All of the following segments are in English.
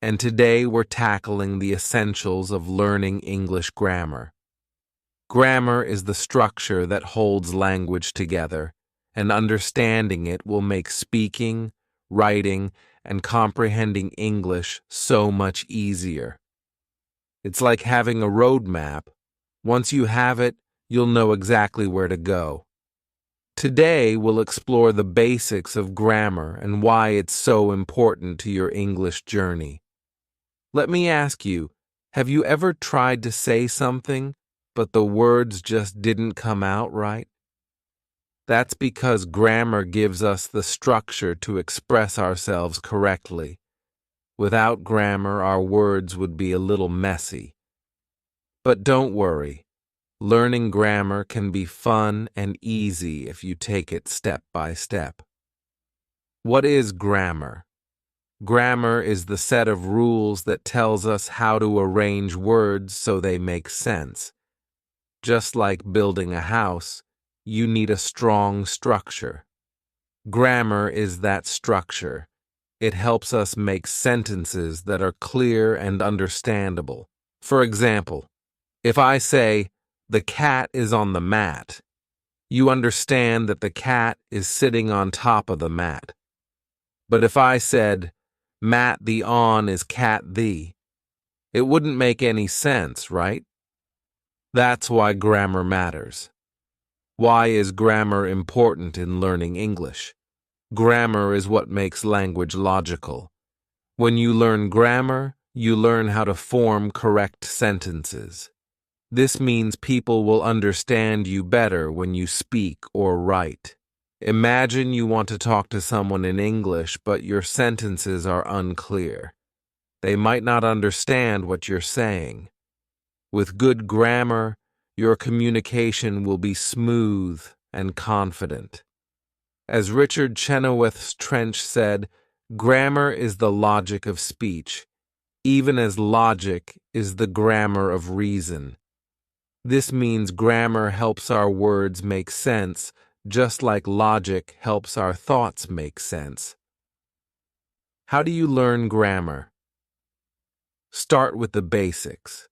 and today we're tackling the essentials of learning English grammar. Grammar is the structure that holds language together, and understanding it will make speaking, writing, and comprehending English so much easier. It's like having a road map. Once you have it, you'll know exactly where to go. Today, we'll explore the basics of grammar and why it's so important to your English journey. Let me ask you, have you ever tried to say something, but the words just didn't come out right? That's because grammar gives us the structure to express ourselves correctly. Without grammar, our words would be a little messy. But don't worry. Learning grammar can be fun and easy if you take it step by step. What is grammar? Grammar is the set of rules that tells us how to arrange words so they make sense. Just like building a house, you need a strong structure. Grammar is that structure. It helps us make sentences that are clear and understandable. For example, if I say, "The cat is on the mat," you understand that the cat is sitting on top of the mat. But if I said, "Mat the on is cat thee," it wouldn't make any sense, right? That's why grammar matters. Why is grammar important in learning English? Grammar is what makes language logical. When you learn grammar, you learn how to form correct sentences. This means people will understand you better when you speak or write. Imagine you want to talk to someone in English, but your sentences are unclear. They might not understand what you're saying. With good grammar, your communication will be smooth and confident. As Richard Chenoweth's Trench said, grammar is the logic of speech, even as logic is the grammar of reason. This means grammar helps our words make sense, just like logic helps our thoughts make sense. How do you learn grammar? Start with the basics.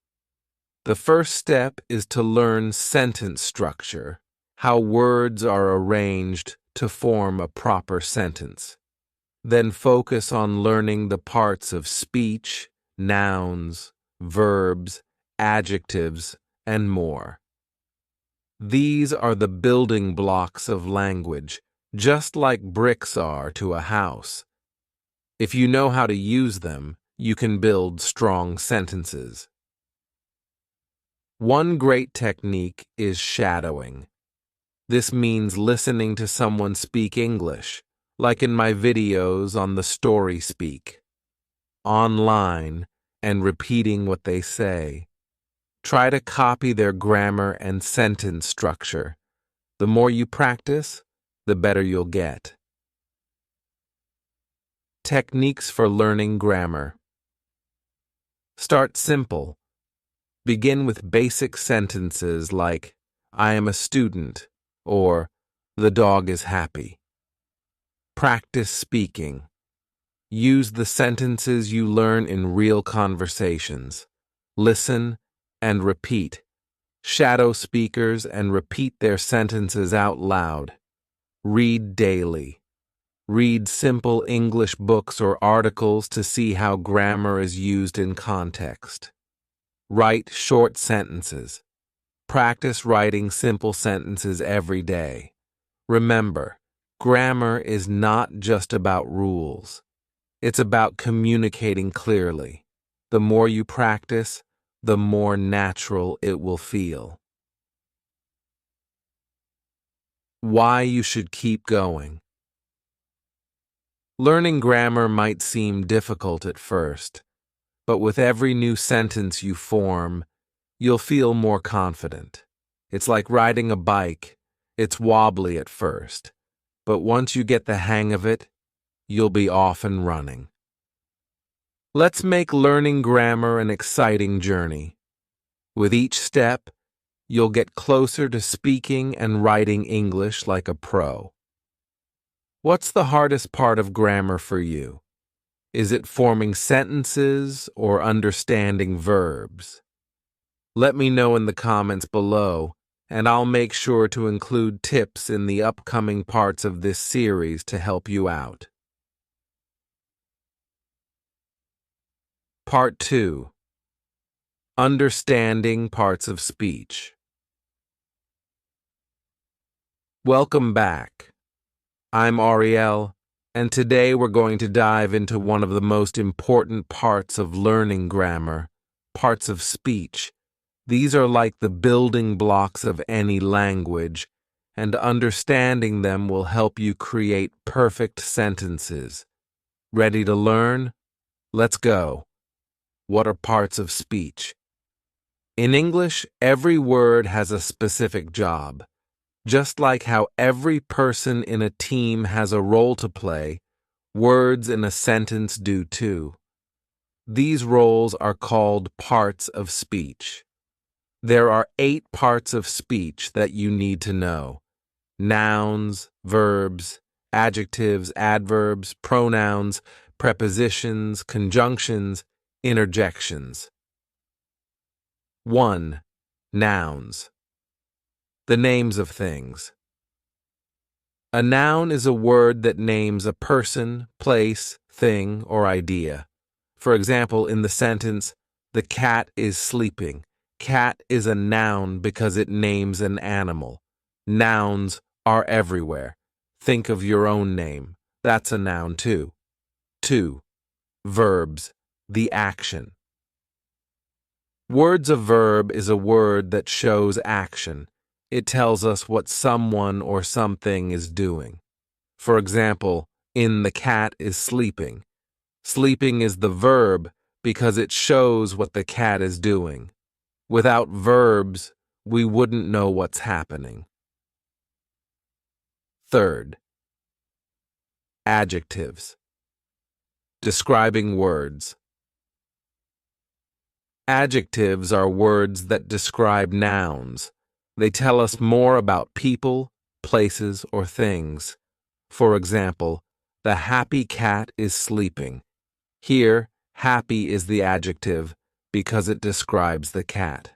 The first step is to learn sentence structure, how words are arranged to form a proper sentence. Then focus on learning the parts of speech, nouns, verbs, adjectives, and more. These are the building blocks of language, just like bricks are to a house. If you know how to use them, you can build strong sentences. One great technique is shadowing. This means listening to someone speak English, like in my videos on the Story Speak, online, and repeating what they say. Try to copy their grammar and sentence structure. The more you practice, the better you'll get. Techniques for learning grammar. Start simple. Begin with basic sentences like, "I am a student," or "The dog is happy." Practice speaking. Use the sentences you learn in real conversations. Listen and repeat. Shadow speakers and repeat their sentences out loud. Read daily. Read simple English books or articles to see how grammar is used in context. Write short sentences. Practice writing simple sentences every day. Remember, grammar is not just about rules. It's about communicating clearly. The more you practice, the more natural it will feel. Why you should keep going. Learning grammar might seem difficult at first, but with every new sentence you form, you'll feel more confident. It's like riding a bike. It's wobbly at first, but once you get the hang of it, you'll be off and running. Let's make learning grammar an exciting journey. With each step, you'll get closer to speaking and writing English like a pro. What's the hardest part of grammar for you? Is it forming sentences or understanding verbs? Let me know in the comments below, and I'll make sure to include tips in the upcoming parts of this series to help you out. Part 2. Understanding parts of speech. Welcome back. I'm Ariel, and today we're going to dive into one of the most important parts of learning grammar, parts of speech. These are like the building blocks of any language, and understanding them will help you create perfect sentences. Ready to learn? Let's go. What are parts of speech? In English, every word has a specific job. Just like how every person in a team has a role to play, words in a sentence do too. These roles are called parts of speech. There are 8 parts of speech that you need to know: nouns, verbs, adjectives, adverbs, pronouns, prepositions, conjunctions, interjections. 1. Nouns. The names of things. A noun is a word that names a person, place, thing, or idea. For example, in the sentence, "The cat is sleeping." Cat is a noun because it names an animal. Nouns are everywhere. Think of your own name. That's a noun too. 2. Verbs. The action. Words of verb is a word that shows action. It tells us what someone or something is doing. For example, in "the cat is sleeping." Sleeping is the verb because it shows what the cat is doing. Without verbs, we wouldn't know what's happening. 3. Adjectives. Describing words. Adjectives are words that describe nouns. They tell us more about people, places, or things. For example, "The happy cat is sleeping." Here, happy is the adjective because it describes the cat.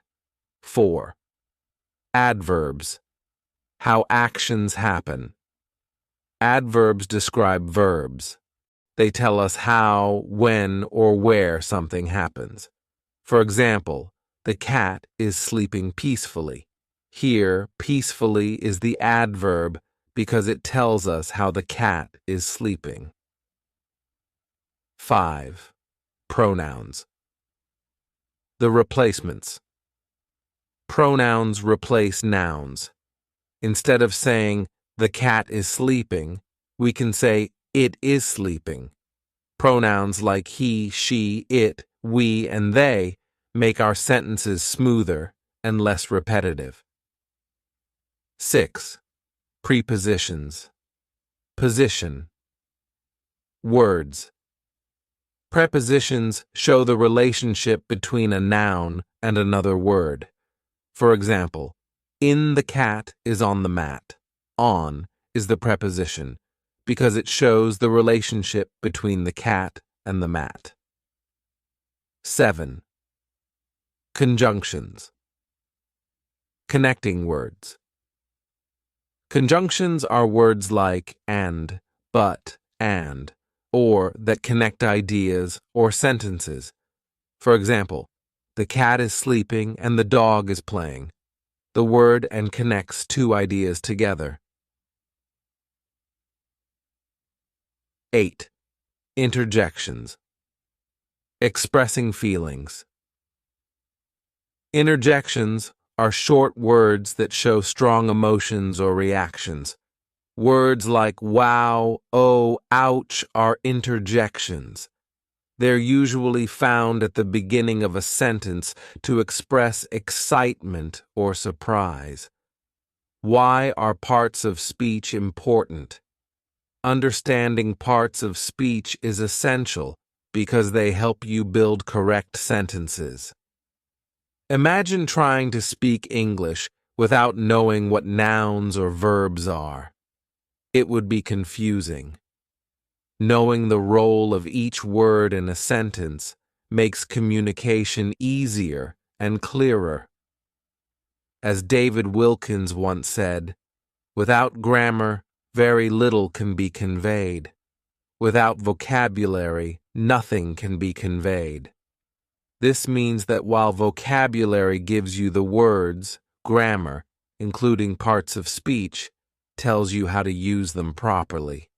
4. Adverbs. How actions happen. Adverbs describe verbs. They tell us how, when, or where something happens. For example, "The cat is sleeping peacefully." Here, peacefully is the adverb because it tells us how the cat is sleeping. 5. Pronouns. The replacements. Pronouns replace nouns. Instead of saying, "The cat is sleeping," we can say, "It is sleeping." Pronouns like he, she, it, we, and they make our sentences smoother and less repetitive. 6. Prepositions. Position. Words. Prepositions show the relationship between a noun and another word. For example, "In the cat is on the mat." On is the preposition because it shows the relationship between the cat and the mat. 7. Conjunctions. Connecting words. Conjunctions are words like and, but, and, or that connect ideas or sentences. For example, "The cat is sleeping and the dog is playing." The word and connects 2 ideas together. 8. Interjections. Expressing feelings. Interjections are short words that show strong emotions or reactions. Words like wow, oh, ouch are interjections. They're usually found at the beginning of a sentence to express excitement or surprise. Why are parts of speech important? Understanding parts of speech is essential because they help you build correct sentences. Imagine trying to speak English without knowing what nouns or verbs are. It would be confusing. Knowing the role of each word in a sentence makes communication easier and clearer. As David Wilkins once said, "Without grammar, very little can be conveyed. Without vocabulary, nothing can be conveyed." This means that while vocabulary gives you the words, grammar, including parts of speech, tells you how to use them properly.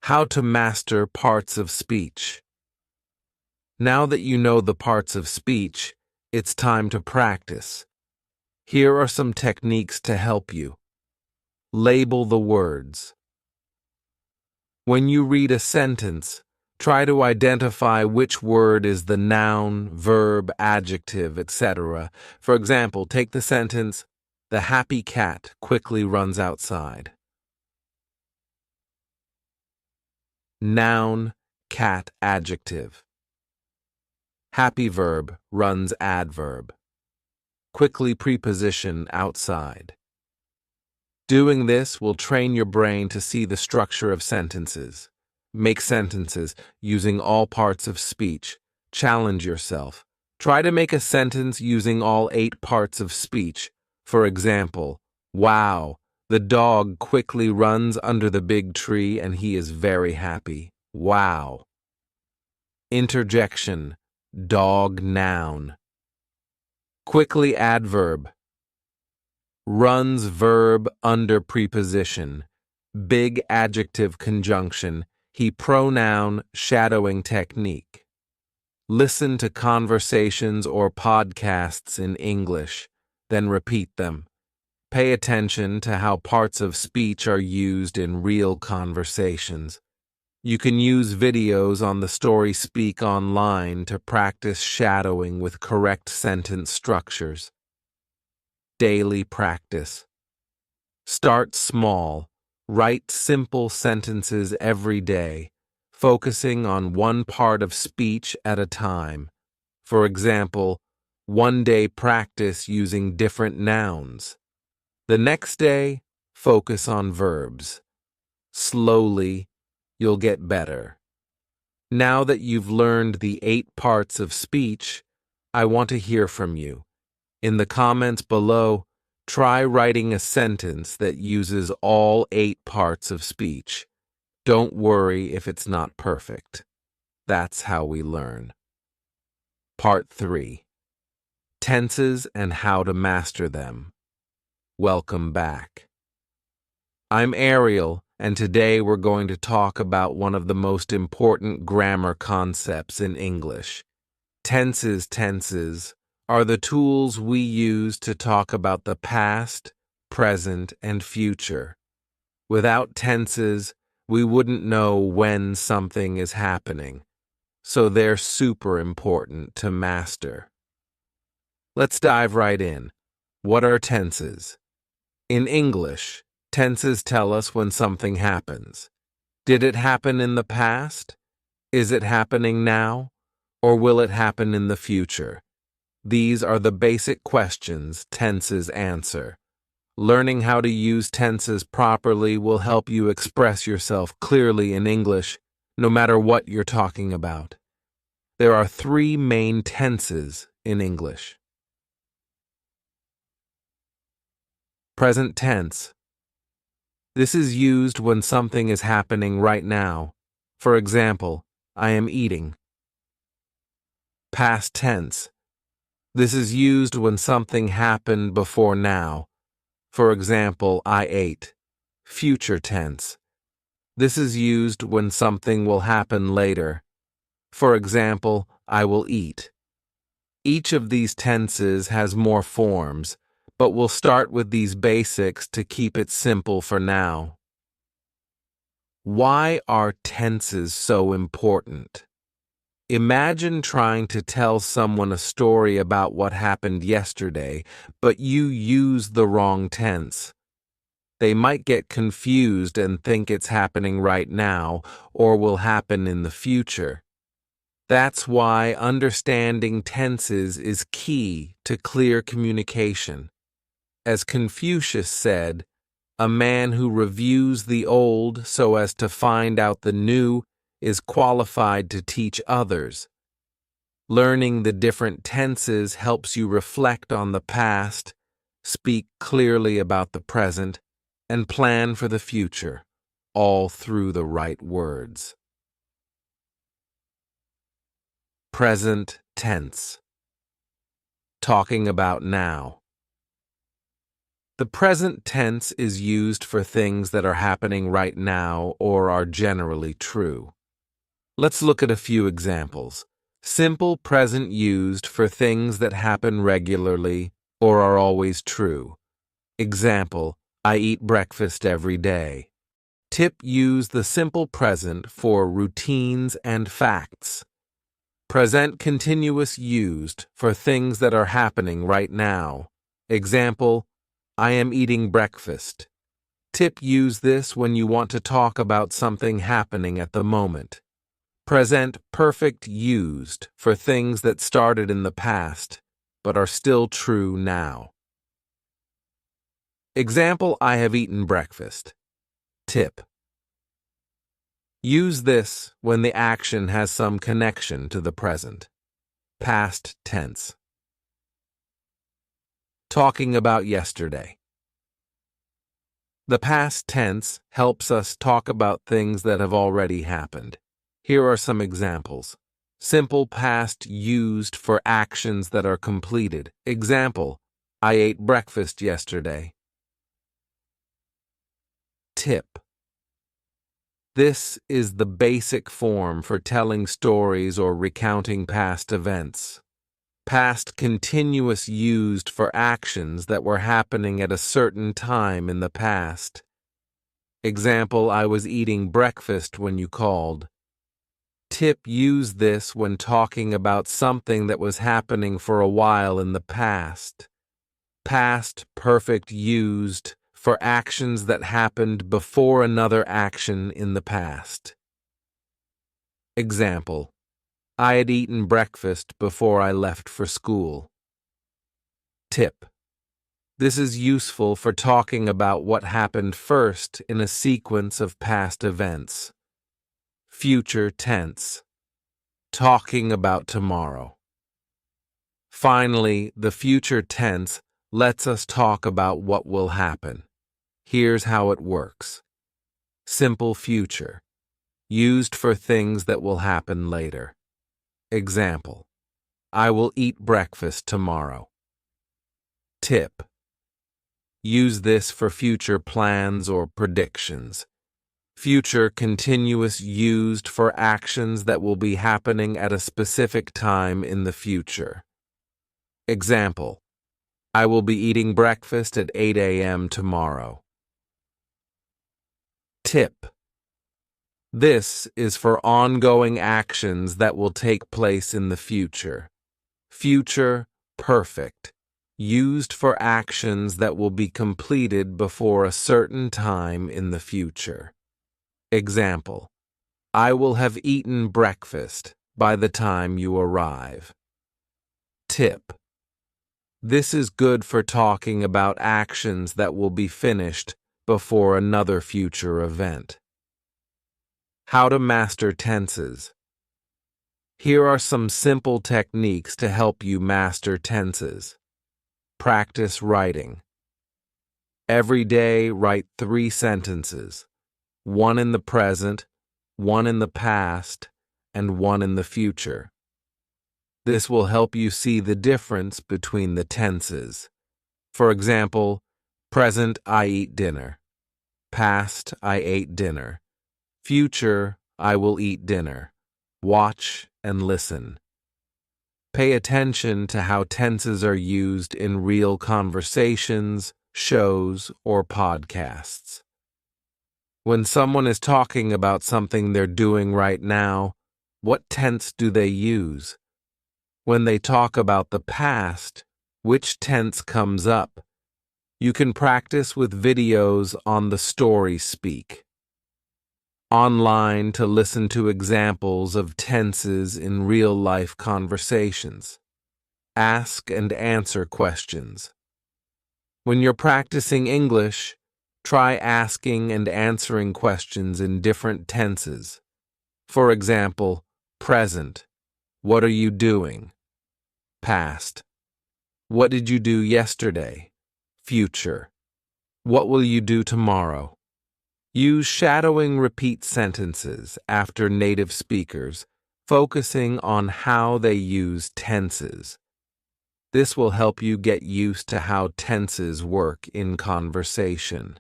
How to master parts of speech. Now that you know the parts of speech, it's time to practice. Here are some techniques to help you. Label the words. When you read a sentence, try to identify which word is the noun, verb, adjective, etc. For example, take the sentence, "The happy cat quickly runs outside." Noun, cat, adjective. Happy verb, runs adverb. Quickly preposition outside. Doing this will train your brain to see the structure of sentences. Make sentences using all parts of speech. Challenge yourself. Try to make a sentence using all 8 parts of speech. For example, "Wow, the dog quickly runs under the big tree and he is very happy. Wow." Interjection, dog noun. Quickly adverb. Runs verb under preposition. Big adjective conjunction. He pronoun shadowing technique. Listen to conversations or podcasts in English, then repeat them. Pay attention to how parts of speech are used in real conversations. You can use videos on the Story Speak online to practice shadowing with correct sentence structures. Daily practice. Start small. Write simple sentences every day, focusing on one part of speech at a time. For example, one day practice using different nouns. The next day, focus on verbs. Slowly, you'll get better. Now that you've learned the 8 parts of speech, I want to hear from you. In the comments below, try writing a sentence that uses all 8 parts of speech. Don't worry if it's not perfect. That's how we learn. Part 3. Tenses and how to master them. Welcome back. I'm Ariel, and today we're going to talk about one of the most important grammar concepts in English. Tenses are the tools we use to talk about the past, present, and future. Without tenses, we wouldn't know when something is happening, so they're super important to master. Let's dive right in. What are tenses? In English, tenses tell us when something happens. Did it happen in the past? Is it happening now? Or will it happen in the future? These are the basic questions tenses answer. Learning how to use tenses properly will help you express yourself clearly in English, no matter what you're talking about. There are 3 main tenses in English. Present tense. This is used when something is happening right now. For example, I am eating. Past tense. This is used when something happened before now. For example, I ate. Future tense. This is used when something will happen later. For example, I will eat. Each of these tenses has more forms, but we'll start with these basics to keep it simple for now. Why are tenses so important? Imagine trying to tell someone a story about what happened yesterday, but you use the wrong tense. They might get confused and think it's happening right now or will happen in the future. That's why understanding tenses is key to clear communication. As Confucius said, A man who reviews the old so as to find out the new is qualified to teach others. Learning the different tenses helps you reflect on the past, speak clearly about the present, and plan for the future, all through the right words. Present tense. Talking about now. The present tense is used for things that are happening right now or are generally true. Let's look at a few examples. Simple present used for things that happen regularly or are always true. Example, I eat breakfast every day. Tip, use the simple present for routines and facts. Present continuous used for things that are happening right now. Example, I am eating breakfast. Tip, use this when you want to talk about something happening at the moment. Present perfect used for things that started in the past but are still true now. Example, I have eaten breakfast. Tip, use this when the action has some connection to the present. Past tense. Talking about yesterday. The past tense helps us talk about things that have already happened. Here are some examples. Simple past used for actions that are completed. Example, I ate breakfast yesterday. Tip. This is the basic form for telling stories or recounting past events. Past continuous used for actions that were happening at a certain time in the past. Example, I was eating breakfast when you called. Tip, use this when talking about something that was happening for a while in the past. Past perfect used for actions that happened before another action in the past. Example, I had eaten breakfast before I left for school. Tip. This is useful for talking about what happened first in a sequence of past events. Future tense. Talking about tomorrow. Finally, the future tense lets us talk about what will happen. Here's how it works. Simple future. Used for things that will happen later. Example, I will eat breakfast tomorrow. Tip. Use this for future plans or predictions. Future continuous used for actions that will be happening at a specific time in the future. Example, I will be eating breakfast at 8 a.m. tomorrow. Tip. This is for ongoing actions that will take place in the future. Future perfect. Used for actions that will be completed before a certain time in the future. Example, I will have eaten breakfast by the time you arrive. Tip. This is good for talking about actions that will be finished before another future event. How to master tenses. Here are some simple techniques to help you master tenses. Practice writing. Every day, write 3 sentences. 1 in the present, 1 in the past, and 1 in the future. This will help you see the difference between the tenses. For example, present, I eat dinner. Past, I ate dinner. Future, I will eat dinner. Watch and listen. Pay attention to how tenses are used in real conversations, shows, or podcasts. When someone is talking about something they're doing right now, what tense do they use? When they talk about the past, which tense comes up? You can practice with videos on the Story Speak. Online to listen to examples of tenses in real-life conversations. Ask and answer questions. When you're practicing English, Try asking and answering questions in different tenses. For example, present, what are you doing? Past, what did you do yesterday? Future, what will you do tomorrow? Use shadowing repeat sentences after native speakers, focusing on how they use tenses. This will help you get used to how tenses work in conversation.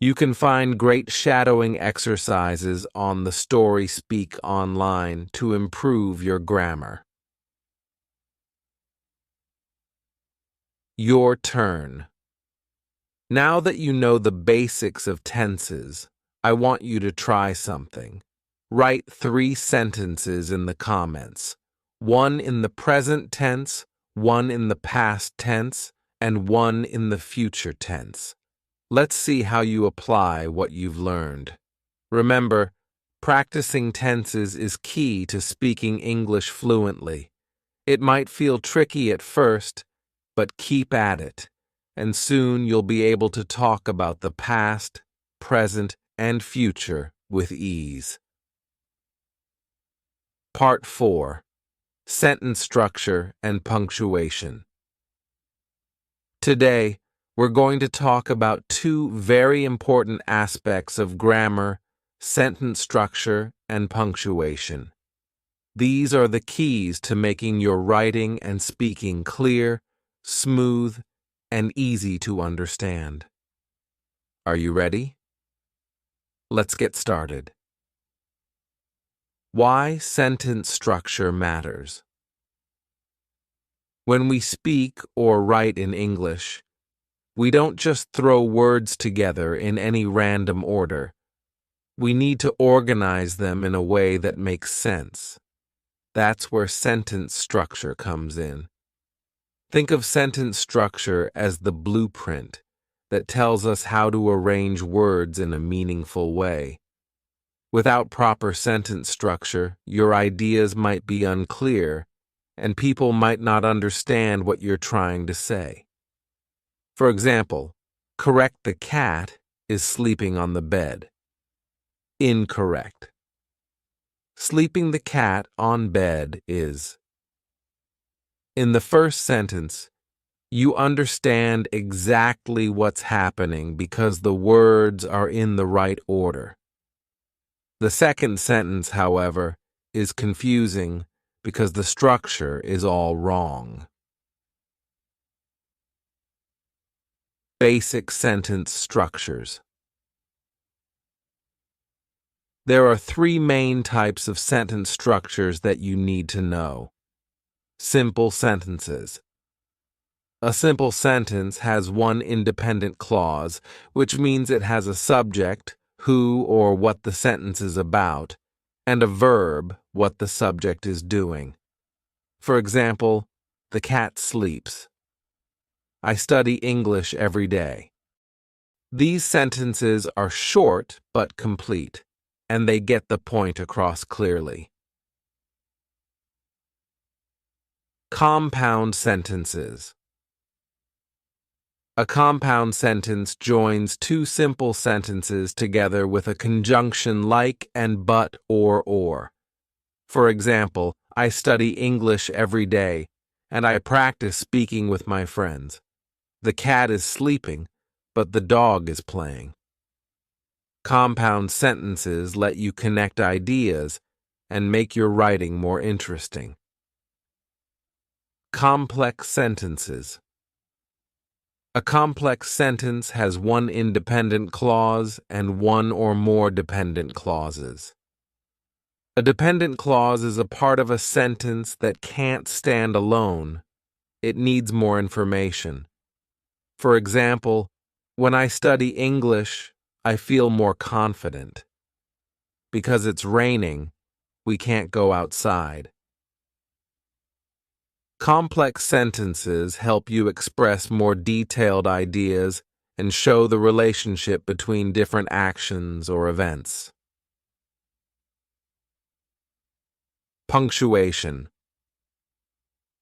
You can find great shadowing exercises on the Story Speak online to improve your grammar. Your turn. Now that you know the basics of tenses, I want you to try something. Write 3 sentences in the comments. 1 in the present tense, 1 in the past tense, and 1 in the future tense. Let's see how you apply what you've learned. Remember, practicing tenses is key to speaking English fluently. It might feel tricky at first, but keep at it, and soon you'll be able to talk about the past, present, and future with ease. Part 4. Sentence Structure and Punctuation. Today, we're going to talk about 2 very important aspects of grammar, sentence structure, and punctuation. These are the keys to making your writing and speaking clear, smooth, and easy to understand. Are you ready? Let's get started. Why sentence structure matters. When we speak or write in English, we don't just throw words together in any random order. We need to organize them in a way that makes sense. That's where sentence structure comes in. Think of sentence structure as the blueprint that tells us how to arrange words in a meaningful way. Without proper sentence structure, your ideas might be unclear, and people might not understand what you're trying to say. For example, correct the cat is sleeping on the bed. Incorrect. Sleeping the cat on bed is. In the first sentence, you understand exactly what's happening because the words are in the right order. The second sentence, however, is confusing because the structure is all wrong. Basic sentence structures. There are 3 main types of sentence structures that you need to know. Simple sentences. A simple sentence has one independent clause, which means it has a subject, who or what the sentence is about, and a verb, what the subject is doing. For example, the cat sleeps. I study English every day. These sentences are short but complete, and they get the point across clearly. Compound sentences. A compound sentence joins 2 simple sentences together with a conjunction like and but or. For example, I study English every day, and I practice speaking with my friends. The cat is sleeping, but the dog is playing. Compound sentences let you connect ideas and make your writing more interesting. Complex sentences. A complex sentence has one independent clause and one or more dependent clauses. A dependent clause is a part of a sentence that can't stand alone. It needs more information. For example, when I study English, I feel more confident. Because it's raining, we can't go outside. Complex sentences help you express more detailed ideas and show the relationship between different actions or events. Punctuation.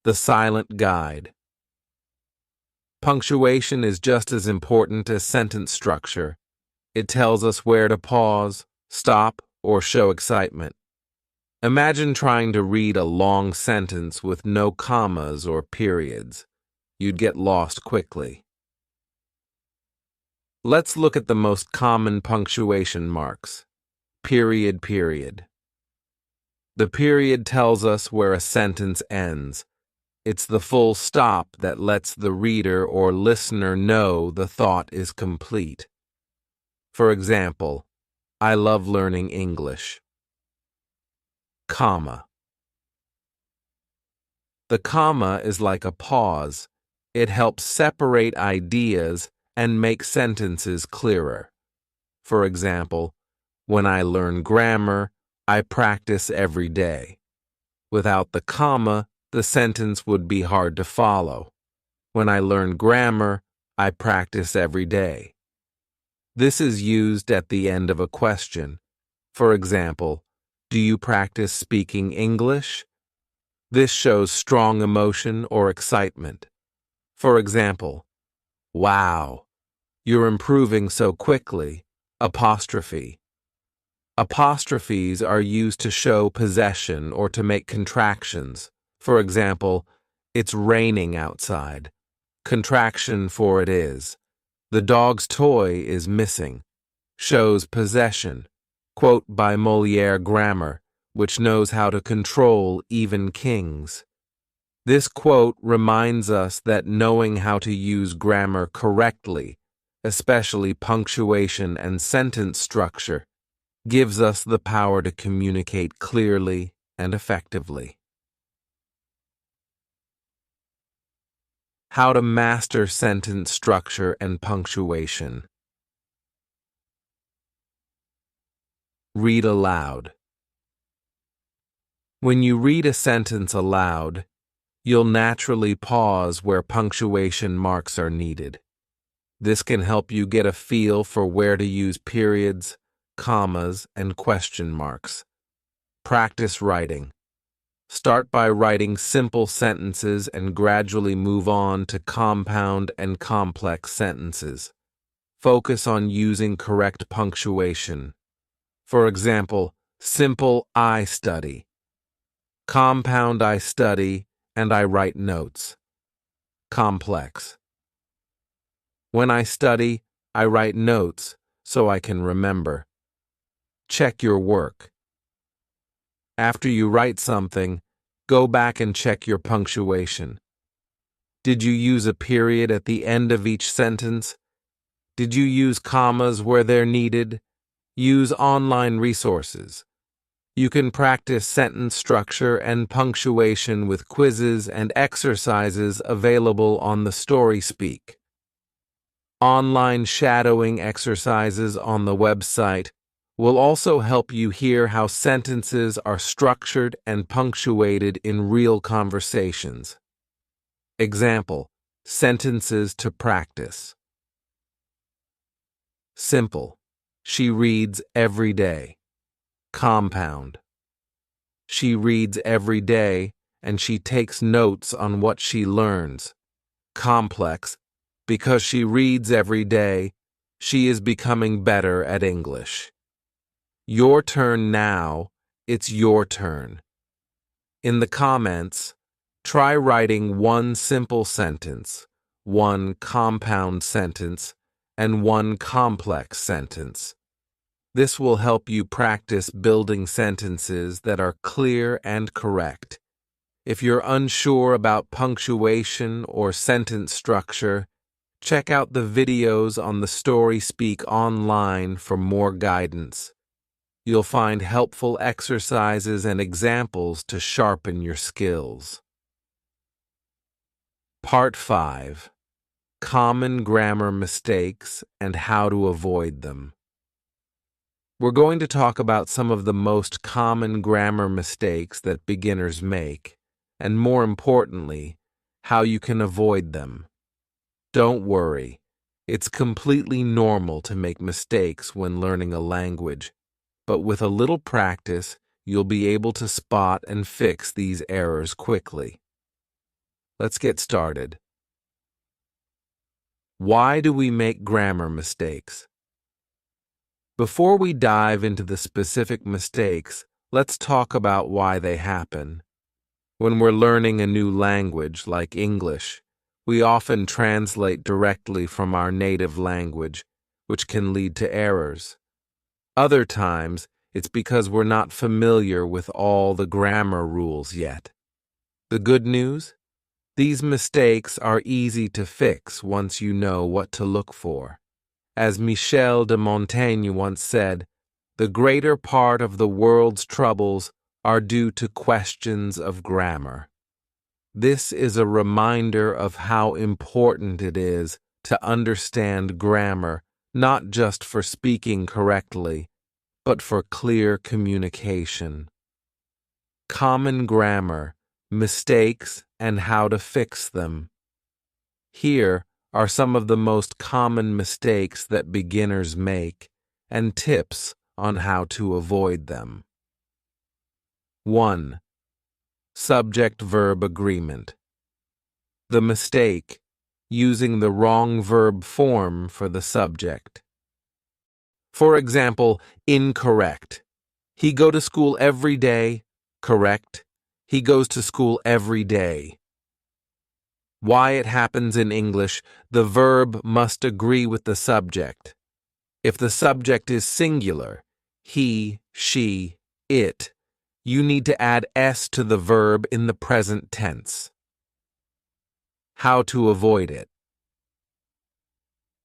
The silent guide. Punctuation is just as important as sentence structure. It tells us where to pause, stop, or show excitement. Imagine trying to read a long sentence with no commas or periods. You'd get lost quickly. Let's look at the most common punctuation marks. Period. The period tells us where a sentence ends. It's the full stop that lets the reader or listener know the thought is complete. For example, I love learning English. Comma. The comma is like a pause. It helps separate ideas and make sentences clearer. For example, when I learn grammar, I practice every day. Without the comma, the sentence would be hard to follow. When I learn grammar, I practice every day. This is used at the end of a question. For example, do you practice speaking English? This shows strong emotion or excitement. For example, wow, you're improving so quickly. Apostrophe. Apostrophes are used to show possession or to make contractions. For example, it's raining outside. Contraction for it is. The dog's toy is missing. Shows possession. Quote by Molière Grammar, which knows how to control even kings. This quote reminds us that knowing how to use grammar correctly, especially punctuation and sentence structure, gives us the power to communicate clearly and effectively. How to master sentence structure and punctuation. Read aloud. When you read a sentence aloud, you'll naturally pause where punctuation marks are needed. This can help you get a feel for where to use periods, commas, and question marks. Practice writing. Start by writing simple sentences and gradually move on to compound and complex sentences. Focus on using correct punctuation. For example, simple I study. Compound I study and I write notes. Complex. When I study, I write notes so I can remember. Check your work. After you write something, go back and check your punctuation. Did you use a period at the end of each sentence? Did you use commas where they're needed? Use online resources. You can practice sentence structure and punctuation with quizzes and exercises available on the StorySpeak. Online shadowing exercises on the website will also help you hear how sentences are structured and punctuated in real conversations. Example, sentences to practice. Simple. She reads every day. Compound. She reads every day and she takes notes on what she learns. Complex. Because she reads every day, she is becoming better at English. Your turn now. It's your turn. In the comments, try writing one simple sentence, one compound sentence, and one complex sentence. This will help you practice building sentences that are clear and correct. If you're unsure about punctuation or sentence structure, check out the videos on the StorySpeak online for more guidance. You'll find helpful exercises and examples to sharpen your skills. Part 5. Common grammar mistakes and how to avoid them. We're going to talk about some of the most common grammar mistakes that beginners make, and more importantly, how you can avoid them. Don't worry, it's completely normal to make mistakes when learning a language, but with a little practice, you'll be able to spot and fix these errors quickly. Let's get started. Why do we make grammar mistakes? Before we dive into the specific mistakes, let's talk about why they happen. When we're learning a new language, like English, we often translate directly from our native language, which can lead to errors. Other times, it's because we're not familiar with all the grammar rules yet. The good news? These mistakes are easy to fix once you know what to look for. As Michel de Montaigne once said, the greater part of the world's troubles are due to questions of grammar. This is a reminder of how important it is to understand grammar, not just for speaking correctly, but for clear communication. Common grammar, mistakes, and how to fix them. Here are some of the most common mistakes that beginners make and tips on how to avoid them. 1. Subject-verb agreement. The mistake, using the wrong verb form for the subject. For example, incorrect. He go to school every day. Correct. He goes to school every day. Why it happens in English, the verb must agree with the subject. If the subject is singular, he, she, it, you need to add s to the verb in the present tense. How to avoid it.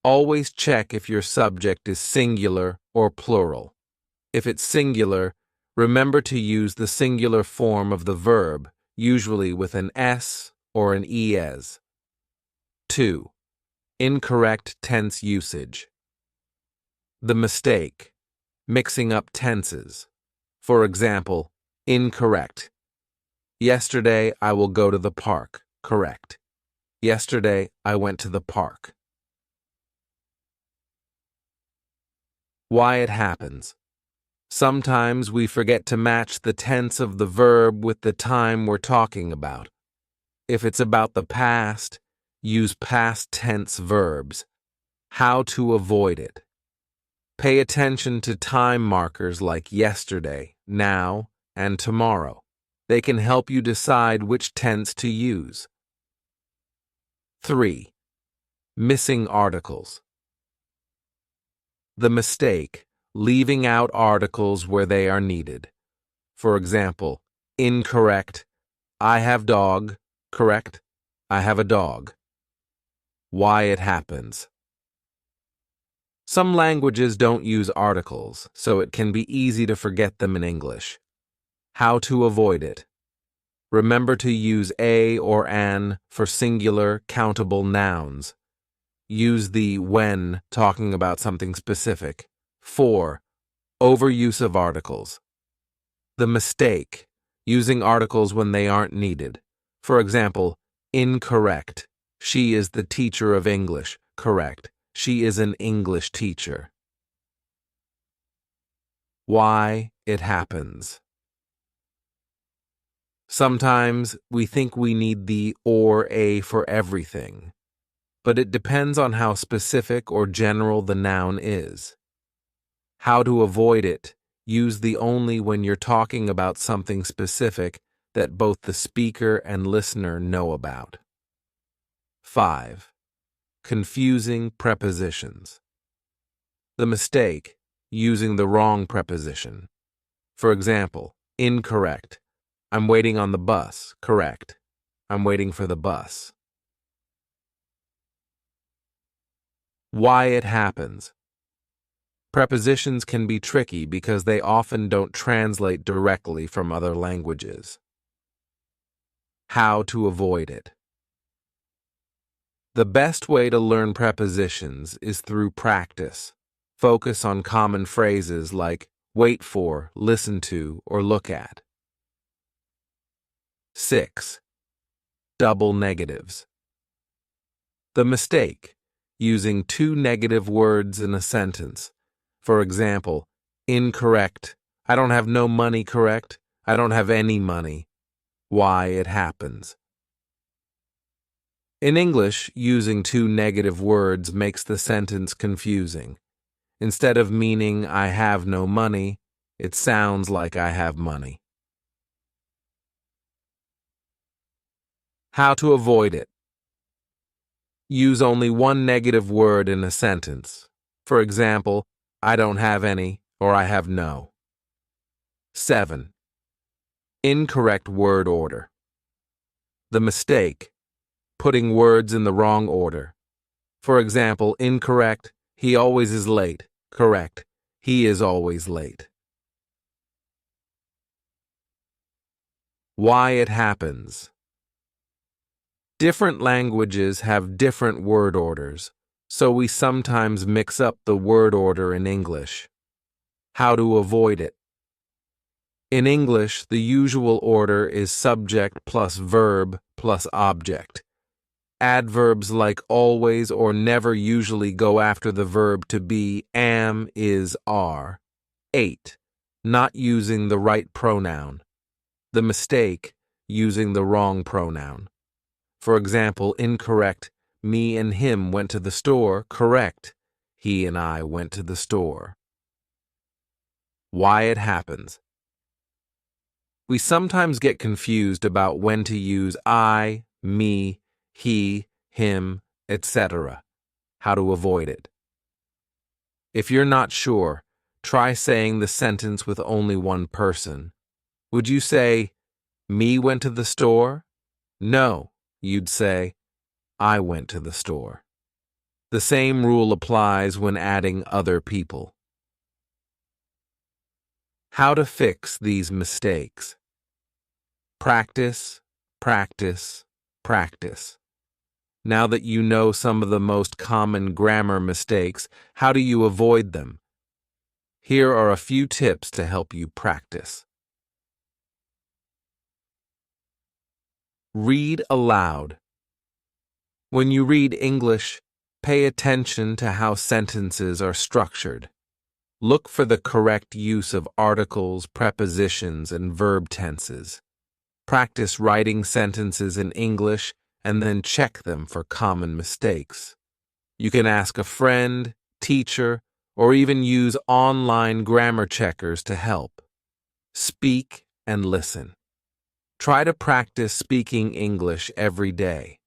Always check if your subject is singular or plural. If it's singular, remember to use the singular form of the verb, usually with an s or an es. 2. Incorrect tense usage. The mistake, mixing up tenses. For example, incorrect. Yesterday I will go to the park. Correct. Yesterday I went to the park. Why it happens. Sometimes we forget to match the tense of the verb with the time we're talking about. If it's about the past, use past tense verbs. How to avoid it. Pay attention to time markers like yesterday, now, and tomorrow. They can help you decide which tense to use. 3. Missing articles. The mistake, leaving out articles where they are needed. For example, incorrect. I have dog. Correct. I have a dog. Why it happens. Some languages don't use articles, so it can be easy to forget them in English. How to avoid it. Remember to use a or an for singular, countable nouns. Use the when talking about something specific. 4. Overuse of articles. The mistake, using articles when they aren't needed. For example, incorrect. She is the teacher of English. Correct. She is an English teacher. Why it happens. Sometimes we think we need the or a for everything, but it depends on how specific or general the noun is. How to avoid it. Use the only when you're talking about something specific that both the speaker and listener know about. 5. Confusing prepositions. The mistake, using the wrong preposition. For example, incorrect. I'm waiting on the bus. Correct. I'm waiting for the bus. Why it happens. Prepositions can be tricky because they often don't translate directly from other languages. How to avoid it. The best way to learn prepositions is through practice. Focus on common phrases like wait for, listen to, or look at. 6. Double negatives. The mistake, using two negative words in a sentence. For example, incorrect. I don't have no money. Correct. I don't have any money. Why it happens. In English, using two negative words makes the sentence confusing. Instead of meaning I have no money, it sounds like I have money. How to avoid it. Use only one negative word in a sentence. For example, I don't have any or I have no. 7. Incorrect word order. The mistake. Putting words in the wrong order. For example, incorrect, he always is late. Correct, he is always late. Why it happens. Different languages have different word orders, so we sometimes mix up the word order in English. How to avoid it. In English, the usual order is subject plus verb plus object. Adverbs like always or never usually go after the verb to be, am, is, are. 8. Not using the right pronoun. The mistake, using the wrong pronoun. For example, incorrect, me and him went to the store. Correct, he and I went to the store. Why it happens. We sometimes get confused about when to use I, me, he, him, etc. How to avoid it. If you're not sure, try saying the sentence with only one person. Would you say, me went to the store? No, you'd say, I went to the store. The same rule applies when adding other people. How to fix these mistakes. Practice, practice, practice. Now that you know some of the most common grammar mistakes, how do you avoid them? Here are a few tips to help you practice. Read aloud. When you read English, pay attention to how sentences are structured. Look for the correct use of articles, prepositions, and verb tenses. Practice writing sentences in English and then check them for common mistakes. You can ask a friend, teacher, or even use online grammar checkers to help. Speak and listen. Try to practice speaking English every day.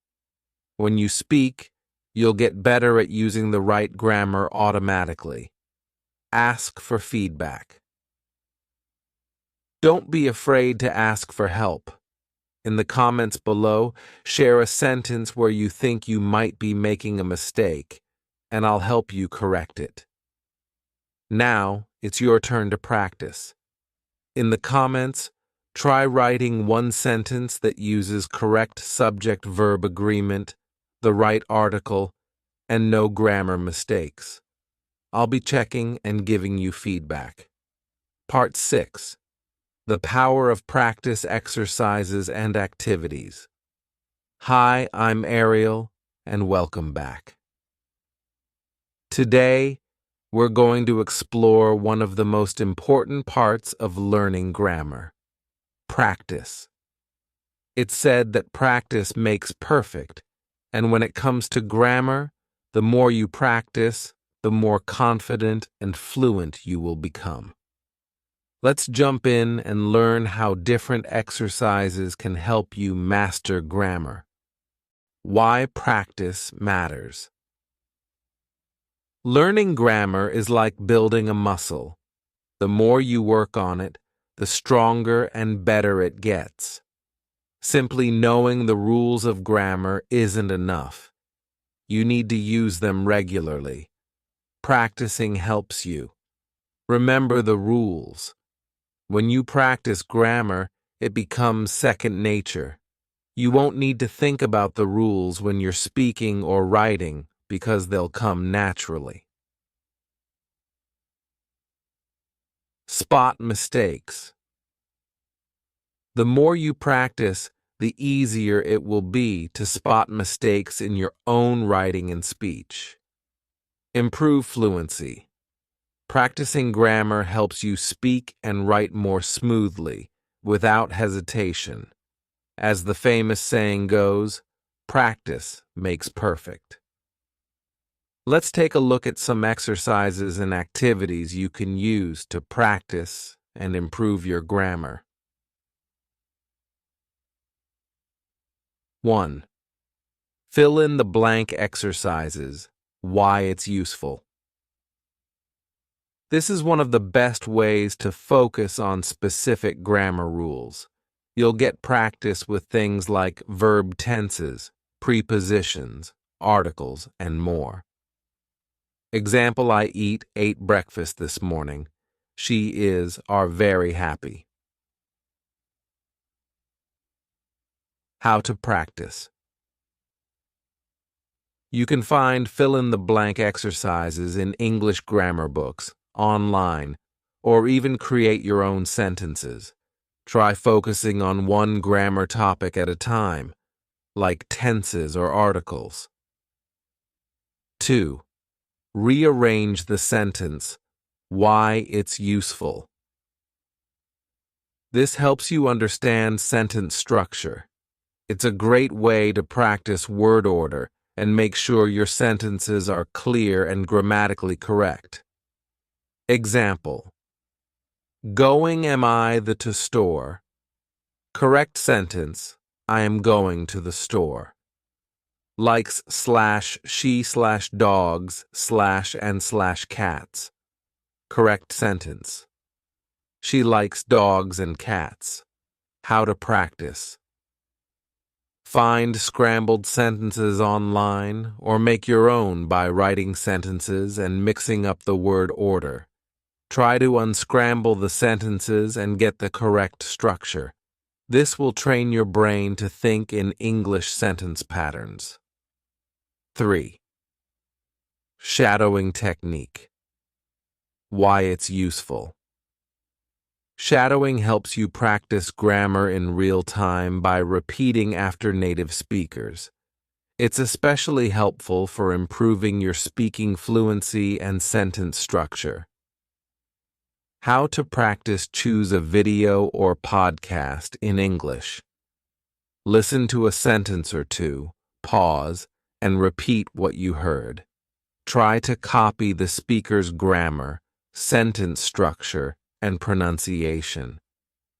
When you speak, you'll get better at using the right grammar automatically. Ask for feedback. Don't be afraid to ask for help. In the comments below, share a sentence where you think you might be making a mistake, and I'll help you correct it. Now, it's your turn to practice. In the comments, try writing one sentence that uses correct subject-verb agreement, the right article, and no grammar mistakes. I'll be checking and giving you feedback. Part 6. The power of practice exercises and activities. Hi, I'm Ariel, and welcome back. Today, we're going to explore one of the most important parts of learning grammar: practice. It's said that practice makes perfect, and when it comes to grammar, the more you practice, the more confident and fluent you will become. Let's jump in and learn how different exercises can help you master grammar. Why practice matters. Learning grammar is like building a muscle. The more you work on it, the stronger and better it gets. Simply knowing the rules of grammar isn't enough. You need to use them regularly. Practicing helps you. Remember the rules. When you practice grammar, it becomes second nature. You won't need to think about the rules when you're speaking or writing because they'll come naturally. Spot mistakes. The more you practice, the easier it will be to spot mistakes in your own writing and speech. Improve fluency. Practicing grammar helps you speak and write more smoothly, without hesitation. As the famous saying goes, Practice makes perfect. Let's take a look at some exercises and activities you can use to practice and improve your grammar. 1. Fill in the blank exercises. Why it's useful. This is one of the best ways to focus on specific grammar rules. You'll get practice with things like verb tenses, prepositions, articles, and more. Example: I ate breakfast this morning. She are very happy. How to practice. You can find fill-in-the-blank exercises in English grammar books, online, or even create your own sentences. Try focusing on one grammar topic at a time, like tenses or articles. 2. Rearrange the sentence, why it's useful. This helps you understand sentence structure. It's a great way to practice word order and make sure your sentences are clear and grammatically correct. Example: going am I to store. Correct sentence: I am going to the store. Likes /she/dogs / cats. Correct sentence: she likes dogs and cats. How to practice. Find scrambled sentences online or make your own by writing sentences and mixing up the word order. Try to unscramble the sentences and get the correct structure. This will train your brain to think in English sentence patterns. 3. Shadowing technique. Why it's useful. Shadowing helps you practice grammar in real time by repeating after native speakers. It's especially helpful for improving your speaking fluency and sentence structure. How to practice. Choose a video or podcast in English. Listen to a sentence or two, pause, and repeat what you heard. Try to copy the speaker's grammar, sentence structure, and pronunciation.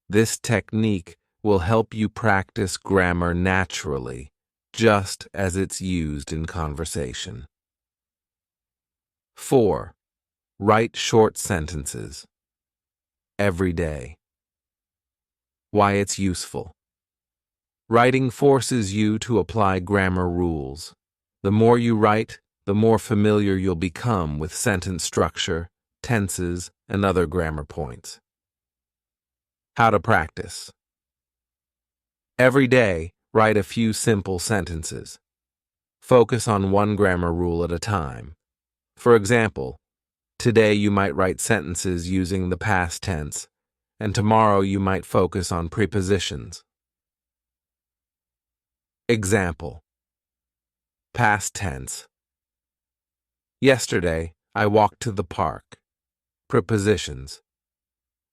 This technique will help you practice grammar naturally, just as it's used in conversation. 4. Write short sentences. Every day. Why it's useful. Writing forces you to apply grammar rules. The more you write, the more familiar you'll become with sentence structure, tenses, and other grammar points. How to practice. Every day, write a few simple sentences. Focus on one grammar rule at a time. For example, today you might write sentences using the past tense, and tomorrow you might focus on prepositions. Example: past tense. Yesterday, I walked to the park. Prepositions.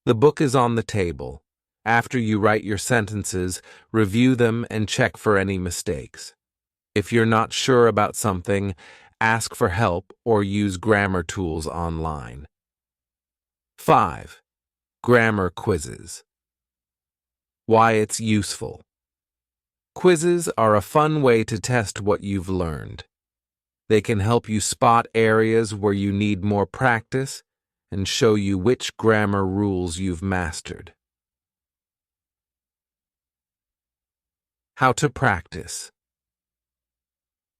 The book is on the table. After you write your sentences, review them and check for any mistakes. If you're not sure about something, ask for help or use grammar tools online. 5. Grammar quizzes. Why it's useful. Quizzes are a fun way to test what you've learned. They can help you spot areas where you need more practice and show you which grammar rules you've mastered. How to practice.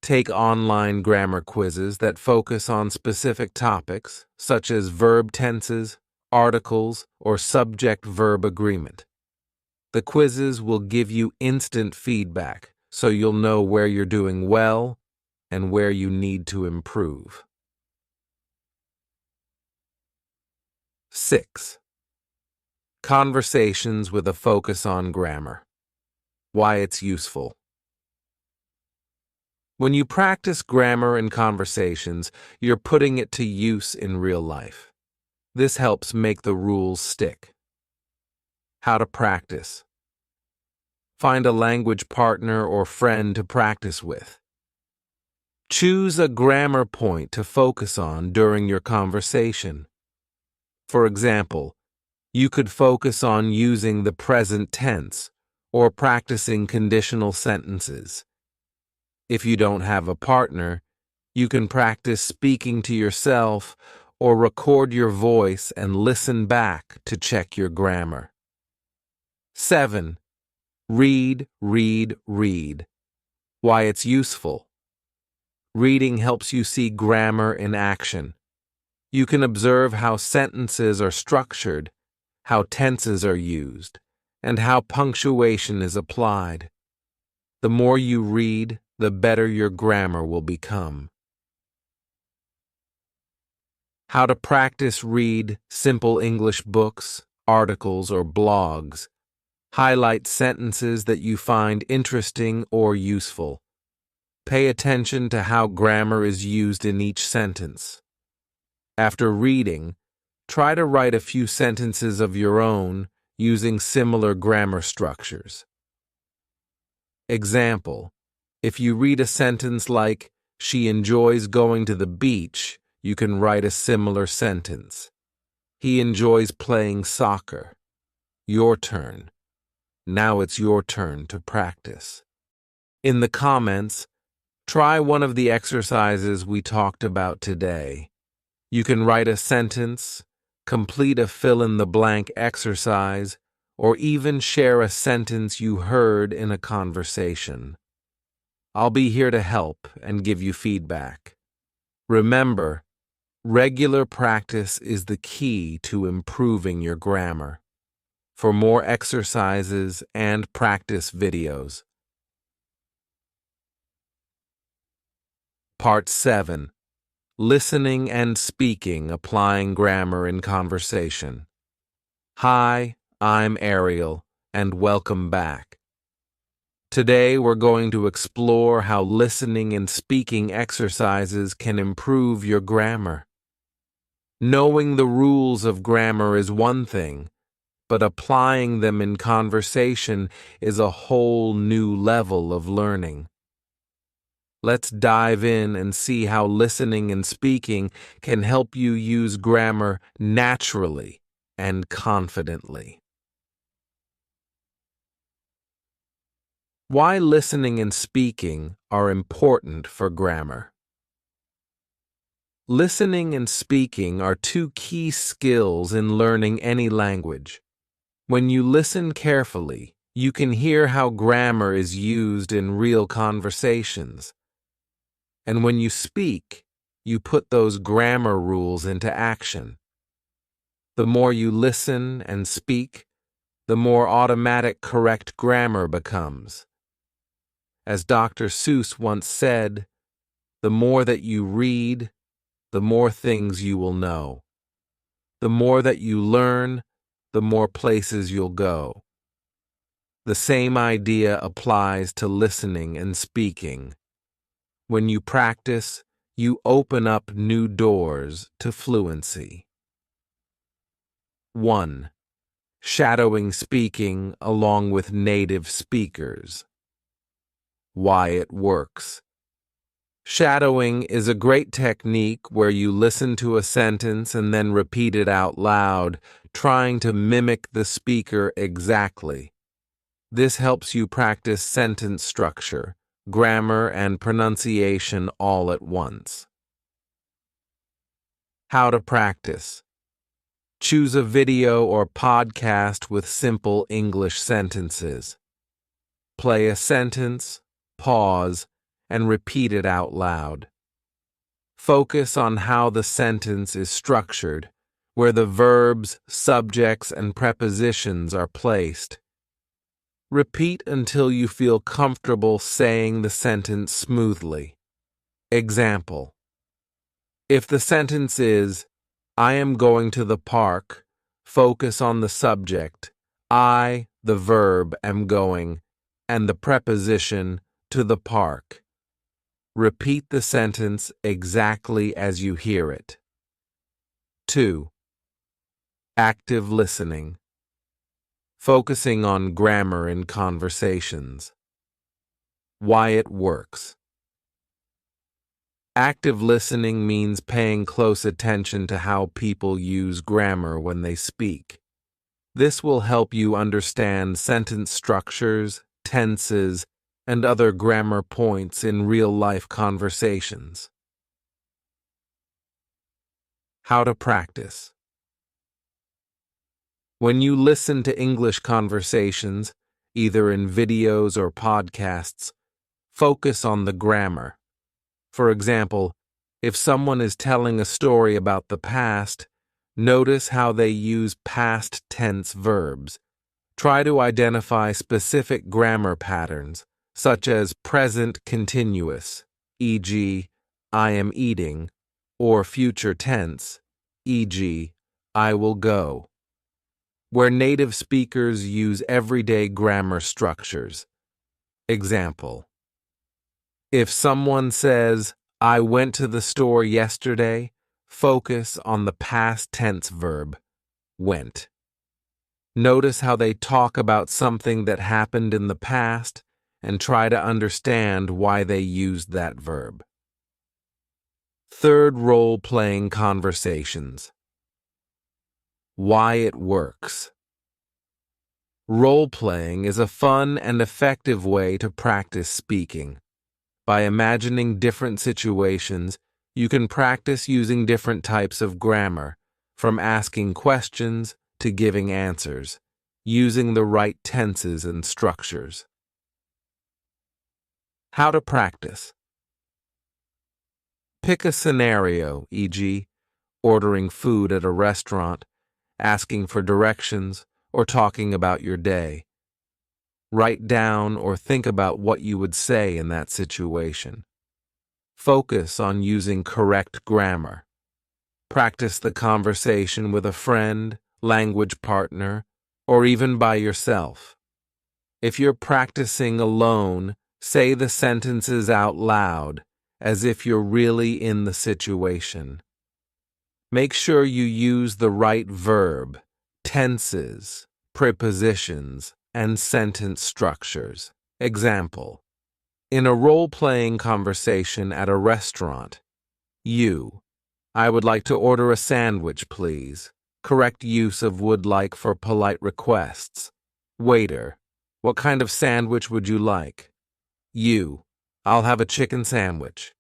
Take online grammar quizzes that focus on specific topics, such as verb tenses, articles, or subject-verb agreement. The quizzes will give you instant feedback, so you'll know where you're doing well and where you need to improve. 6. Conversations with a focus on grammar. Why it's useful. When you practice grammar in conversations, you're putting it to use in real life. This helps make the rules stick. How to practice. Find a language partner or friend to practice with. Choose a grammar point to focus on during your conversation. For example, you could focus on using the present tense or practicing conditional sentences. If you don't have a partner, you can practice speaking to yourself or record your voice and listen back to check your grammar. 7. Read, read, read. Why it's useful. Reading helps you see grammar in action. You can observe how sentences are structured, how tenses are used, and how punctuation is applied. The more you read, the better your grammar will become. How to practice read simple English books, articles, or blogs. Highlight sentences that you find interesting or useful. Pay attention to how grammar is used in each sentence. After reading, try to write a few sentences of your own using similar grammar structures. Example: if you read a sentence like, "She enjoys going to the beach," you can write a similar sentence. "He enjoys playing soccer." Your turn. Now it's your turn to practice. In the comments, try one of the exercises we talked about today. You can write a sentence, complete a fill-in-the-blank exercise, or even share a sentence you heard in a conversation. I'll be here to help and give you feedback. Remember, regular practice is the key to improving your grammar. For more exercises and practice videos. Part 7. Listening and speaking, applying grammar in conversation. Hi, I'm Ariel, and welcome back. Today we're going to explore how listening and speaking exercises can improve your grammar. Knowing the rules of grammar is one thing, but applying them in conversation is a whole new level of learning. Let's dive in and see how listening and speaking can help you use grammar naturally and confidently. Why listening and speaking are important for grammar. Listening and speaking are two key skills in learning any language. When you listen carefully, you can hear how grammar is used in real conversations. And when you speak, you put those grammar rules into action. The more you listen and speak, the more automatic correct grammar becomes. As Dr. Seuss once said, the more that you read, the more things you will know. The more that you learn, the more places you'll go. The same idea applies to listening and speaking. When you practice, you open up new doors to fluency. 1. Shadowing speaking along with native speakers. Why it works. Shadowing is a great technique where you listen to a sentence and then repeat it out loud, trying to mimic the speaker exactly. This helps you practice sentence structure, grammar, and pronunciation all at once. How to practice. Choose a video or podcast with simple English sentences. Play a sentence, pause, and repeat it out loud. Focus on how the sentence is structured, where the verbs, subjects, and prepositions are placed. Repeat until you feel comfortable saying the sentence smoothly. Example: if the sentence is, "I am going to the park," focus on the subject, I, the verb, am going, and the preposition, to the park. Repeat the sentence exactly as you hear it. 2. Active listening. focusing on grammar in conversations. Why it works. Active listening means paying close attention to how people use grammar when they speak. This will help you understand sentence structures, tenses, and other grammar points in real-life conversations. How to practice. When you listen to English conversations, either in videos or podcasts, focus on the grammar. For example, if someone is telling a story about the past, notice how they use past tense verbs. Try to identify specific grammar patterns, such as present continuous, e.g., I am eating, or future tense, e.g., I will go, where native speakers use everyday grammar structures. Example: if someone says, I went to the store yesterday, focus on the past tense verb, went. Notice how they talk about something that happened in the past and try to understand why they used that verb. Third, role-playing conversations. Why it works. Role-playing is a fun and effective way to practice speaking. By imagining different situations, you can practice using different types of grammar, from asking questions to giving answers, using the right tenses and structures. How to practice. Pick a scenario, e.g., ordering food at a restaurant, asking for directions, or talking about your day. Write down or think about what you would say in that situation. Focus on using correct grammar. Practice the conversation with a friend, language partner, or even by yourself. If you're practicing alone, say the sentences out loud, as if you're really in the situation. Make sure you use the right verb, tenses, prepositions, and sentence structures. Example: in a role-playing conversation at a restaurant, I would like to order a sandwich, please. Correct use of would like for polite requests. Waiter, what kind of sandwich would you like? I'll have a chicken sandwich.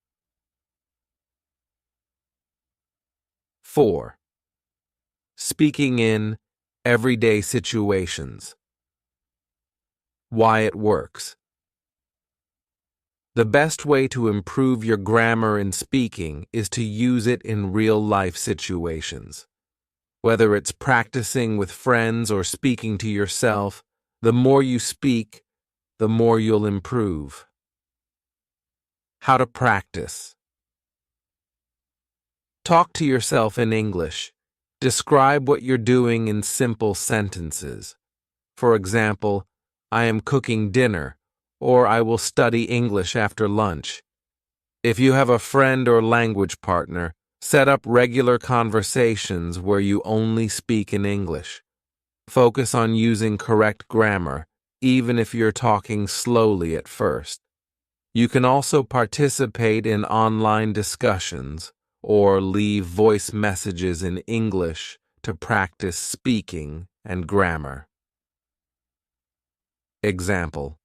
4. Speaking in everyday situations. Why it works. The best way to improve your grammar in speaking is to use it in real-life situations. Whether it's practicing with friends or speaking to yourself, the more you speak, the more you'll improve. How to practice. Talk to yourself in English. Describe what you're doing in simple sentences. For example, I am cooking dinner, or I will study English after lunch. If you have a friend or language partner, set up regular conversations where you only speak in English. Focus on using correct grammar, even if you're talking slowly at first. You can also participate in online discussions or leave voice messages in English to practice speaking and grammar. Example: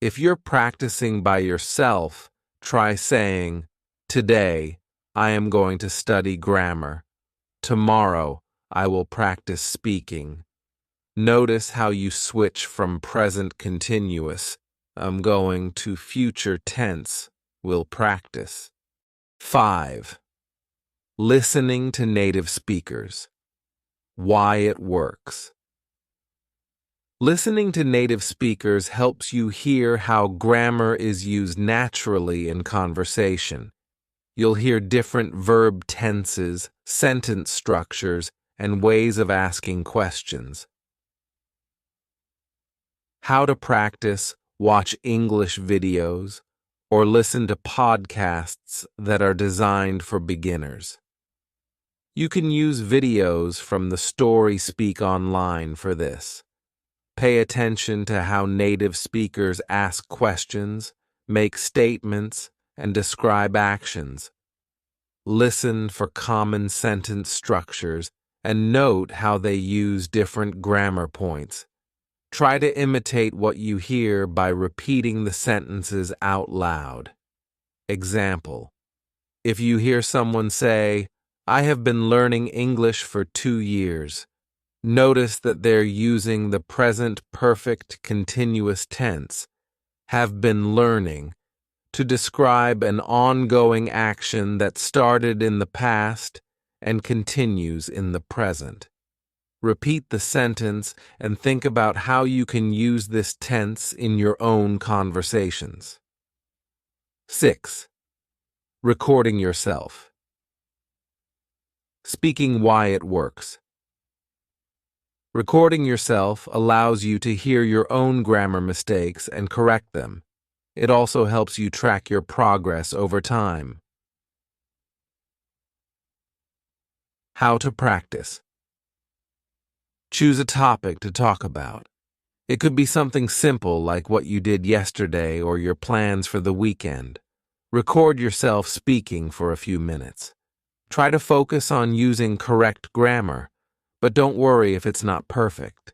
if you're practicing by yourself, try saying, today, I am going to study grammar. Tomorrow, I will practice speaking. Notice how you switch from present continuous, I'm going, to future tense, will practice. 5. Listening to native speakers. Why it works. Listening to native speakers helps you hear how grammar is used naturally in conversation. You'll hear different verb tenses, sentence structures, and ways of asking questions. How to practice: watch English videos or listen to podcasts that are designed for beginners. You can use videos from the Story Speak Online for this. Pay attention to how native speakers ask questions, make statements, and describe actions. Listen for common sentence structures and note how they use different grammar points. Try to imitate what you hear by repeating the sentences out loud. Example: if you hear someone say, "I have been learning English for 2 years," notice that they're using the present perfect continuous tense, have been learning, to describe an ongoing action that started in the past and continues in the present. Repeat the sentence and think about how you can use this tense in your own conversations. 6. Recording yourself. Speaking why it works. Recording yourself allows you to hear your own grammar mistakes and correct them. It also helps you track your progress over time. How to practice. Choose a topic to talk about. It could be something simple like what you did yesterday or your plans for the weekend. Record yourself speaking for a few minutes. Try to focus on using correct grammar, but don't worry if it's not perfect.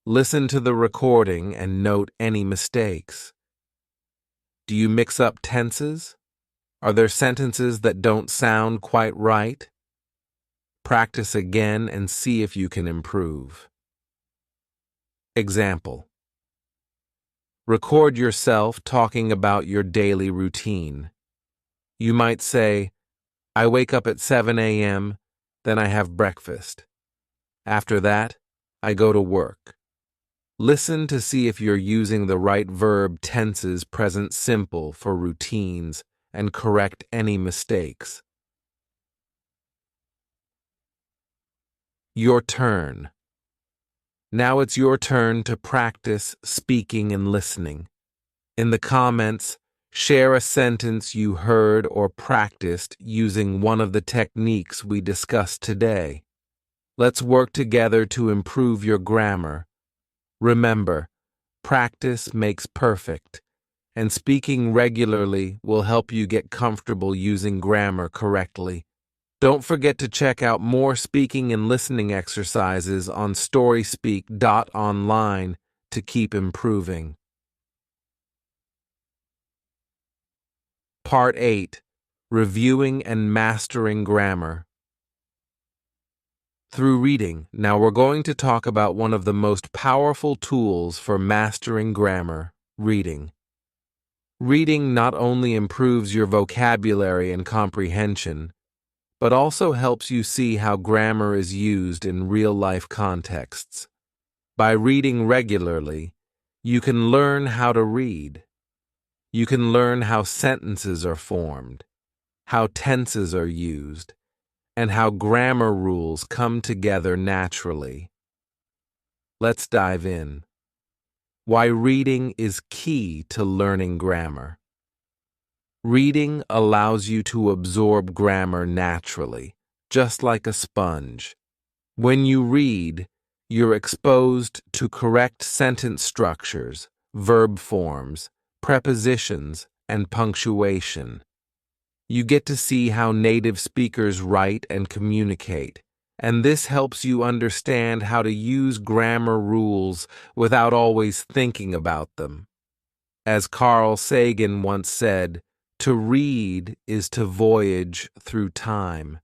Listen to the recording and note any mistakes. Do you mix up tenses? Are there sentences that don't sound quite right? Practice again and see if you can improve. Example: record yourself talking about your daily routine. You might say, "I wake up at 7 a.m., then I have breakfast. After that, I go to work." Listen to see if you're using the right verb tenses present simple for routines and correct any mistakes. Your turn. Now it's your turn to practice speaking and listening. In the comments, share a sentence you heard or practiced using one of the techniques we discussed today. Let's work together to improve your grammar. Remember, practice makes perfect, and speaking regularly will help you get comfortable using grammar correctly. Don't forget to check out more speaking and listening exercises on storyspeak.online to keep improving. Part 8. Reviewing and Mastering Grammar. Through reading, now we're going to talk about one of the most powerful tools for mastering grammar: reading. Reading not only improves your vocabulary and comprehension, but also helps you see how grammar is used in real-life contexts. By reading regularly, you can learn how to read. You can learn how sentences are formed, how tenses are used, and how grammar rules come together naturally. Let's dive in. Why reading is key to learning grammar. Reading allows you to absorb grammar naturally, just like a sponge. When you read, you're exposed to correct sentence structures, verb forms, prepositions, and punctuation. You get to see how native speakers write and communicate, and this helps you understand how to use grammar rules without always thinking about them. As Carl Sagan once said, "To read is to voyage through time."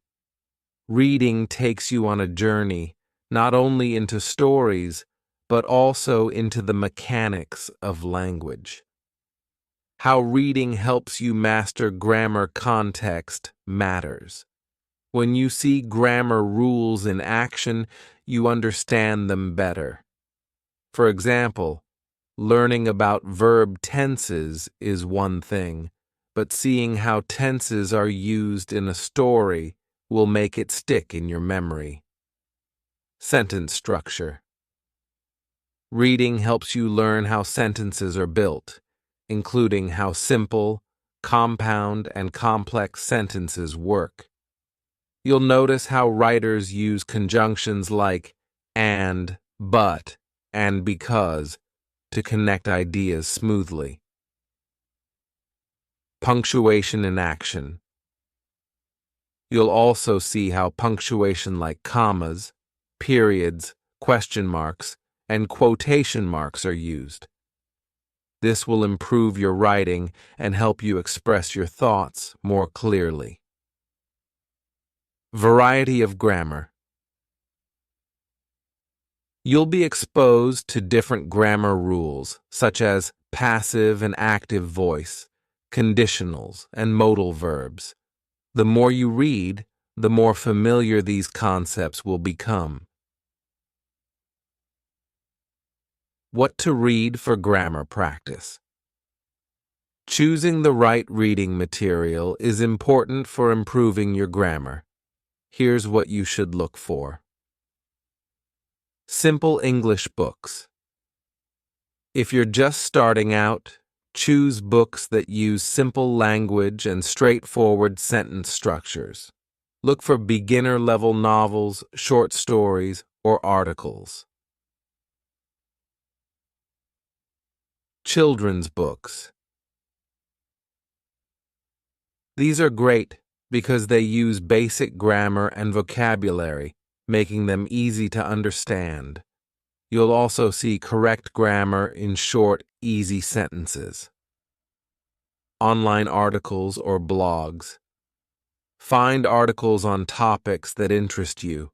Reading takes you on a journey, not only into stories, but also into the mechanics of language. How reading helps you master grammar context matters. When you see grammar rules in action, you understand them better. For example, learning about verb tenses is one thing, but seeing how tenses are used in a story will make it stick in your memory. Sentence structure. Reading helps you learn how sentences are built, including how simple, compound, and complex sentences work. You'll notice how writers use conjunctions like and, but, and because to connect ideas smoothly. Punctuation in action. You'll also see how punctuation like commas, periods, question marks, and quotation marks are used. This will improve your writing and help you express your thoughts more clearly. Variety of grammar. You'll be exposed to different grammar rules, such as passive and active voice, conditionals, and modal verbs. The more you read, the more familiar these concepts will become. What to read for grammar practice. Choosing the right reading material is important for improving your grammar. Here's what you should look for. Simple English books. If you're just starting out, choose books that use simple language and straightforward sentence structures. Look for beginner-level novels, short stories, or articles. Children's books. These are great because they use basic grammar and vocabulary, making them easy to understand. You'll also see correct grammar in short, easy sentences. Online articles or blogs. Find articles on topics that interest you.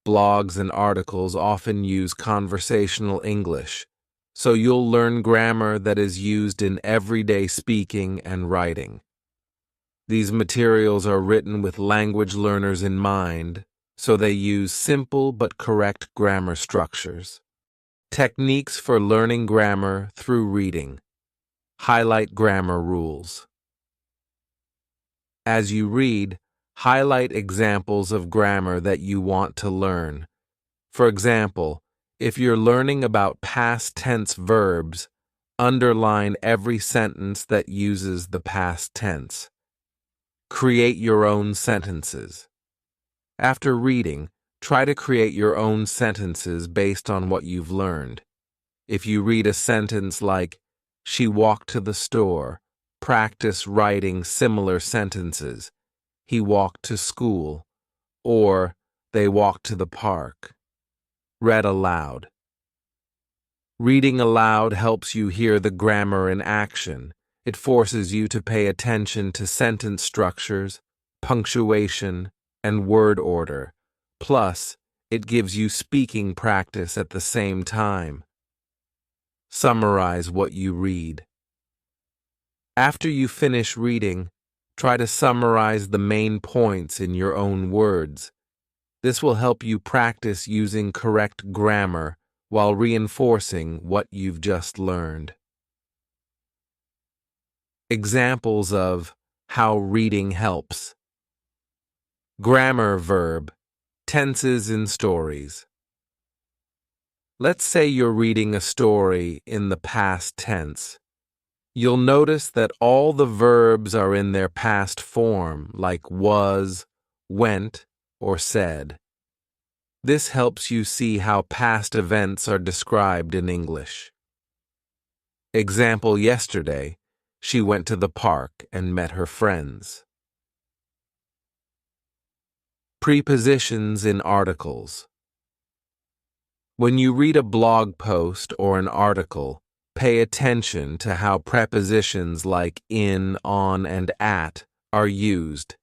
Blogs and articles often use conversational English, so you'll learn grammar that is used in everyday speaking and writing. These materials are written with language learners in mind, so they use simple but correct grammar structures. Techniques for learning grammar through reading. Highlight grammar rules. As you read, highlight examples of grammar that you want to learn. For example, if you're learning about past tense verbs, underline every sentence that uses the past tense. Create your own sentences. After reading, try to create your own sentences based on what you've learned. If you read a sentence like, "She walked to the store," practice writing similar sentences. "He walked to school," or "They walked to the park." Read aloud. Reading aloud helps you hear the grammar in action. It forces you to pay attention to sentence structures, punctuation, and word order. Plus, it gives you speaking practice at the same time. Summarize what you read. After you finish reading, try to summarize the main points in your own words. This will help you practice using correct grammar while reinforcing what you've just learned. Examples of how reading helps. Grammar verb, tenses in stories. Let's say you're reading a story in the past tense. You'll notice that all the verbs are in their past form, like was, went, or said. This helps you see how past events are described in English. Example yesterday, she went to the park and met her friends. Prepositions in articles. When you read a blog post or an article, pay attention to how prepositions like in, on, and at are used.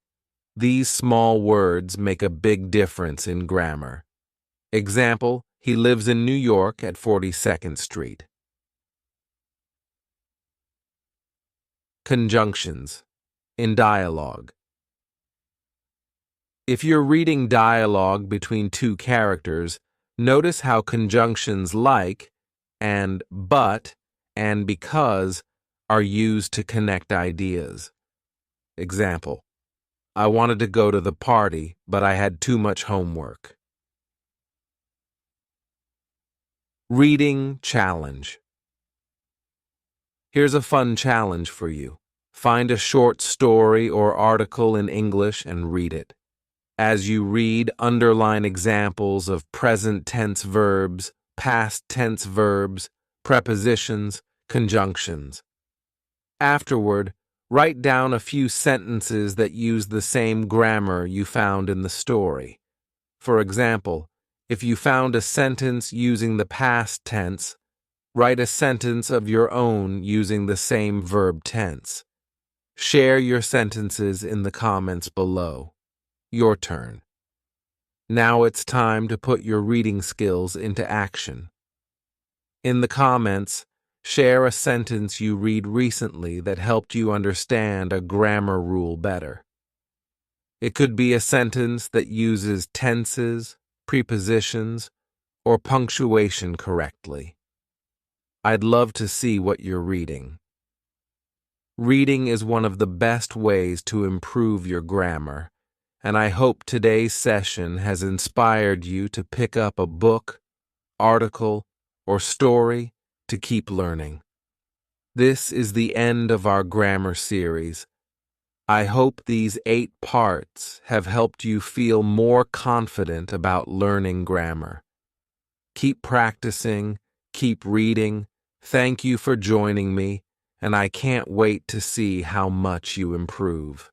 These small words make a big difference in grammar. Example, he lives in New York at 42nd Street. Conjunctions in dialogue. If you're reading dialogue between two characters, notice how conjunctions like and but and because are used to connect ideas. Example, I wanted to go to the party, but I had too much homework. Reading challenge. Here's a fun challenge for you. Find a short story or article in English and read it. As you read, underline examples of present tense verbs, past tense verbs, prepositions, conjunctions. Afterward, write down a few sentences that use the same grammar you found in the story. For example, if you found a sentence using the past tense, write a sentence of your own using the same verb tense. Share your sentences in the comments below. Your turn. Now it's time to put your reading skills into action. In the comments, share a sentence you read recently that helped you understand a grammar rule better. It could be a sentence that uses tenses, prepositions, or punctuation correctly. I'd love to see what you're reading. Reading is one of the best ways to improve your grammar, and I hope today's session has inspired you to pick up a book, article, or story to keep learning. This is the end of our grammar series. I hope these 8 parts have helped you feel more confident about learning grammar. Keep practicing, keep reading. Thank you for joining me, and I can't wait to see how much you improve.